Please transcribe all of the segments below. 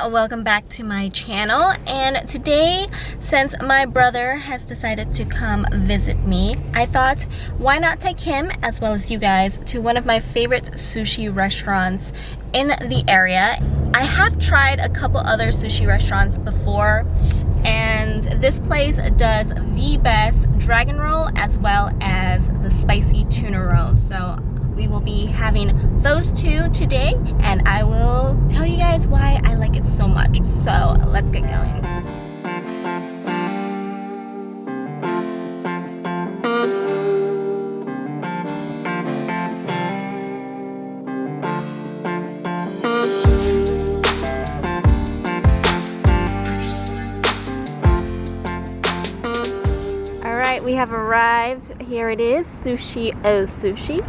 welcome back to my channel. And today, since my brother has decided to come visit me, I thought why not take him as well as you guys to one of my favorite sushi restaurants in the area. I have tried a couple other sushi restaurants before, and this place does the best dragon roll as well as the spicy tuna roll. So we will be having those two today, and I will tell you guys why I like it so much. So let's get going. Alright, we have arrived. Here it is, SUSHI O SUSHI.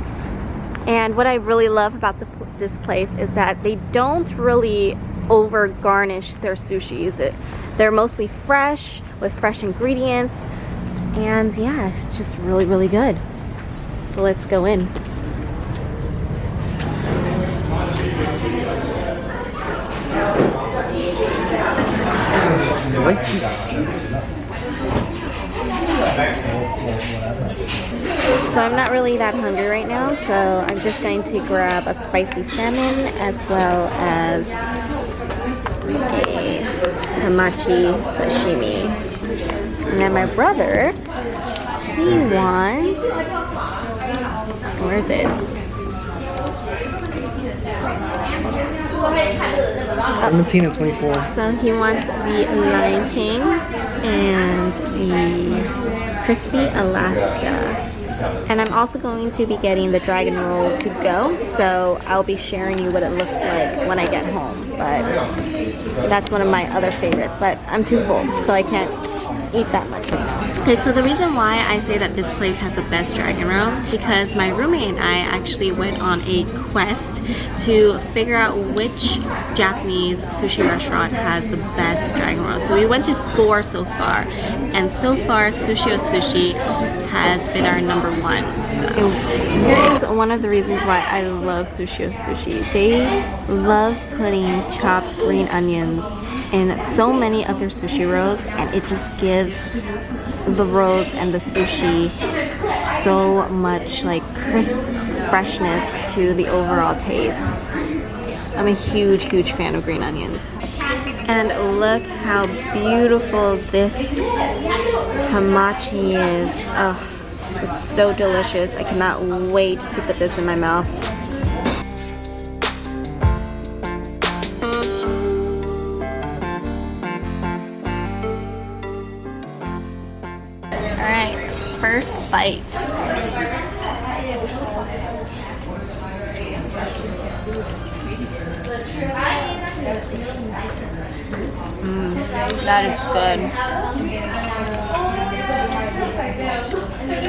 And what I really love about this place is that they don't really over garnish their sushis. They're mostly fresh with fresh ingredients, and yeah, it's just really, really good. So let's go in. So I'm not really that hungry right now, so I'm just going to grab a spicy salmon as well as a hamachi sashimi. And then my brother, he wants, where is it? 17 and 24. So he wants the Lion King and the Crispy Alaska. And I'm also going to be getting the dragon roll to go, so I'll be sharing you what it looks like when I get home. But that's one of my other favorites, but I'm too full, so I can't eat that much right now. Okay, so the reason why I say that this place has the best dragon roll, because my roommate and I actually went on a quest to figure out which Japanese sushi restaurant has the best dragon roll. So we went to 4 so far, and so far SUSHI O SUSHI has been our #1. So here is one of the reasons why I love SUSHI O SUSHI. They love putting chopped green onions in so many of their sushi rolls, and it just gives the rolls and the sushi so much like crisp freshness to the overall taste. I'm a huge, huge fan of green onions. And look how beautiful this hamachi is. Oh, it's so delicious. I cannot wait to put this in my mouth. Alright, first bite. That is good.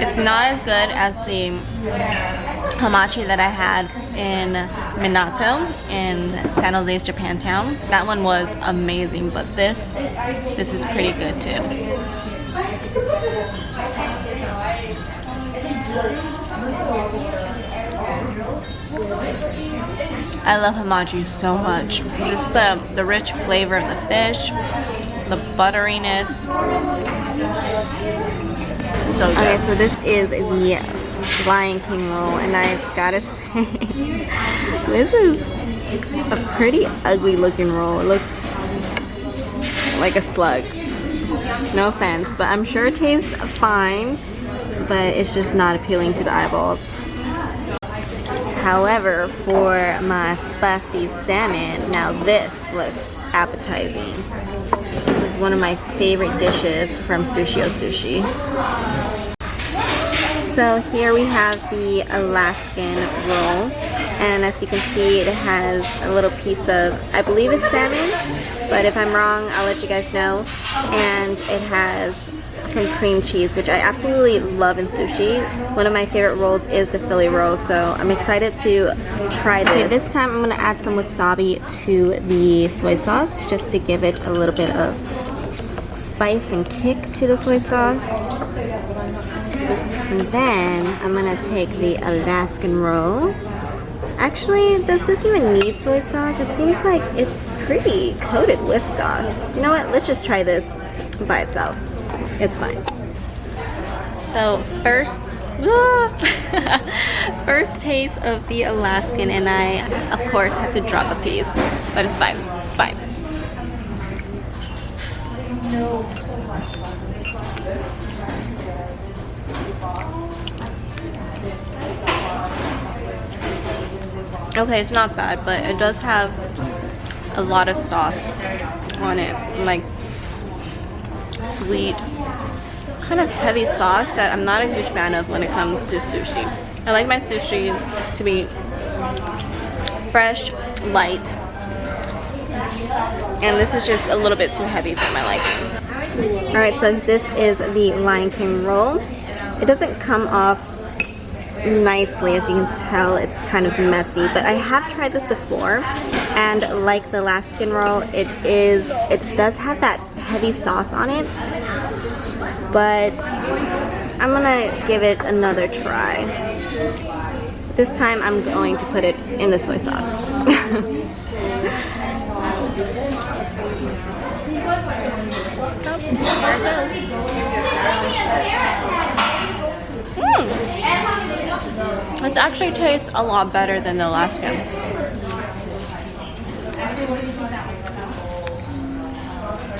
It's not as good as the hamachi that I had in Minato in San Jose's Japantown. That one was amazing, but this is pretty good too. I love hamachi so much. Just the rich flavor of the fish, the butteriness. So good. Okay, so this is the Lion King roll, and I've gotta say, this is a pretty ugly looking roll. It looks like a slug. No offense, but I'm sure it tastes fine, but it's just not appealing to the eyeballs. However, for my spicy salmon, now this looks appetizing. This is one of my favorite dishes from SUSHI O SUSHI. So here we have the Alaskan roll, and as you can see, it has a little piece of, I believe it's salmon, but if I'm wrong, I'll let you guys know. And it has some cream cheese, which I absolutely love in sushi. One of my favorite rolls is the Philly roll, so I'm excited to try this. Okay, this time I'm going to add some wasabi to the soy sauce, just to give it a little bit of spice and kick to the soy sauce. And then I'm going to take the Alaskan roll, Actually, does this even need soy sauce? It seems like it's pretty coated with sauce. You know what? Let's just try this by itself. It's fine. So first taste of the Alaskan, and I of course had to drop a piece, but it's fine. It's fine. Okay, it's not bad, but it does have a lot of sauce on it, like sweet, kind of heavy sauce that I'm not a huge fan of when it comes to sushi. I like my sushi to be fresh, light, and this is just a little bit too heavy for my liking. Alright, so this is the Lion King roll. It doesn't come off nicely, as you can tell. It's kind of messy, but I have tried this before, and like the Alaskan roll, it does have that heavy sauce on it, but I'm gonna give it another try. This time I'm going to put it in the soy sauce. This actually tastes a lot better than the Alaskan.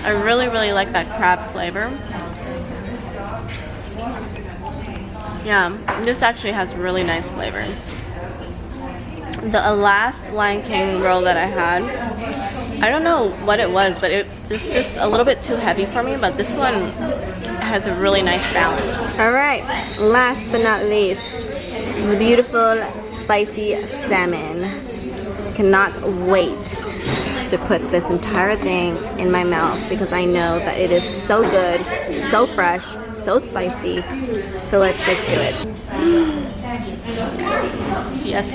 I really like that crab flavor. Yeah, this actually has really nice flavor. The last Lion King roll that I had, I don't know what it was, but it was just a little bit too heavy for me, but this one has a really nice balance. Alright, last but not least, the beautiful spicy salmon. Cannot wait to put this entire thing in my mouth because I know that it is so good, so fresh, so spicy. So let's just do it. Yes.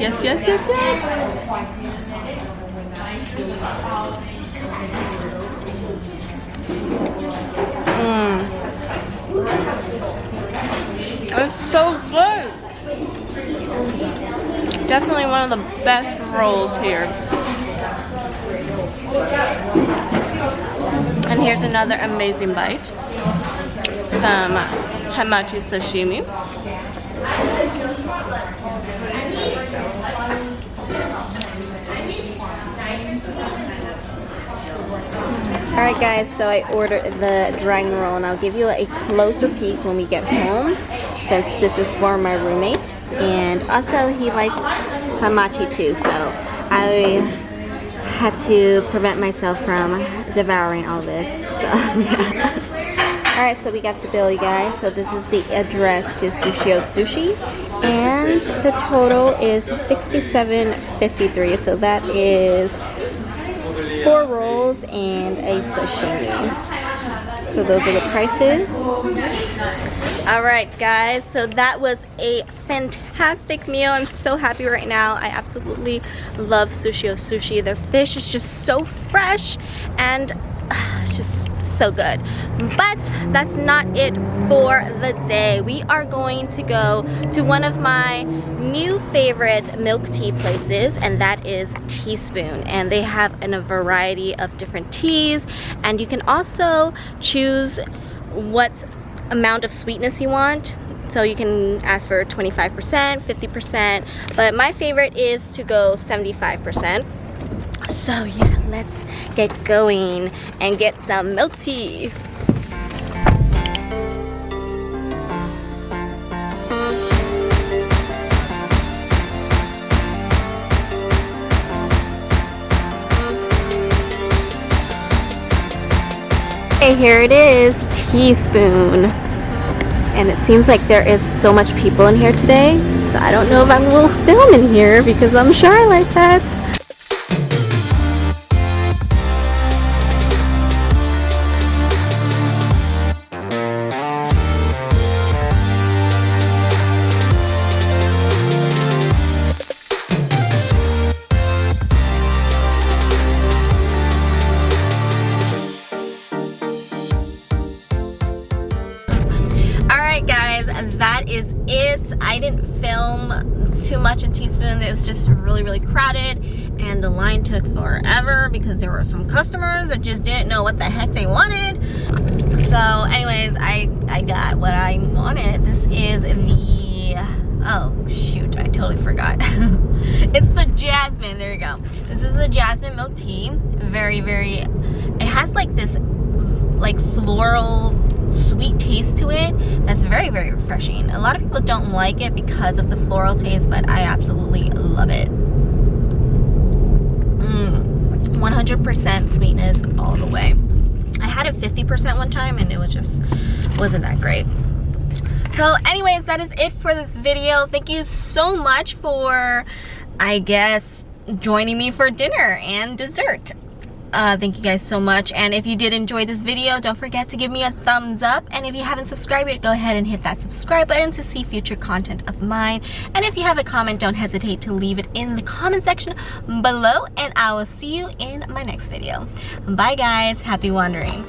It's so good. Definitely one of the best rolls here. And here's another amazing bite. Some hamachi sashimi. Alright guys, so I ordered the dragon roll, and I'll give you a closer peek when we get home, since this is for my roommate, and also he likes hamachi too, so I had to prevent myself from devouring all this. So yeah. Alright, so we got the bill, you guys. So this is the address to SUSHI O SUSHI, and the total is $67.53. So that is 4 rolls and a sashimi. So those are the prices. Alright guys, so that was a fantastic meal. I'm so happy right now. I absolutely love SUSHI O SUSHI. Their fish is just so fresh and it's just so good. But that's not it for the day. We are going to go to one of my new favorite milk tea places, and that is Teaspoon, and they have a variety of different teas, and you can also choose what amount of sweetness you want. So you can ask for 25%, 50%, but my favorite is to go 75%. So yeah, let's get going and get some milk tea. Okay, here it is, Teaspoon. And it seems like there is so much people in here today, so I don't know if I'm going to film in here because I'm shy like that. is it. I didn't film too much in Teaspoon. It was just really crowded, and the line took forever because there were some customers that just didn't know what the heck they wanted. So anyways, I got what I wanted. This is the, oh shoot, I totally forgot. It's the jasmine, there you go. This is the jasmine milk tea. Very, it has like this like floral sweet taste to it that's very refreshing. A lot of people don't like it because of the floral taste, but I absolutely love it. 100% sweetness all the way. I had it 50% one time and it wasn't that great. So anyways, that is it for this video. Thank you so much for, I guess, joining me for dinner and dessert. Thank you guys so much, and if you did enjoy this video, don't forget to give me a thumbs up, and if you haven't subscribed yet, go ahead and hit that subscribe button to see future content of mine. And if you have a comment, don't hesitate to leave it in the comment section below, and I will see you in my next video. Bye guys, happy wandering.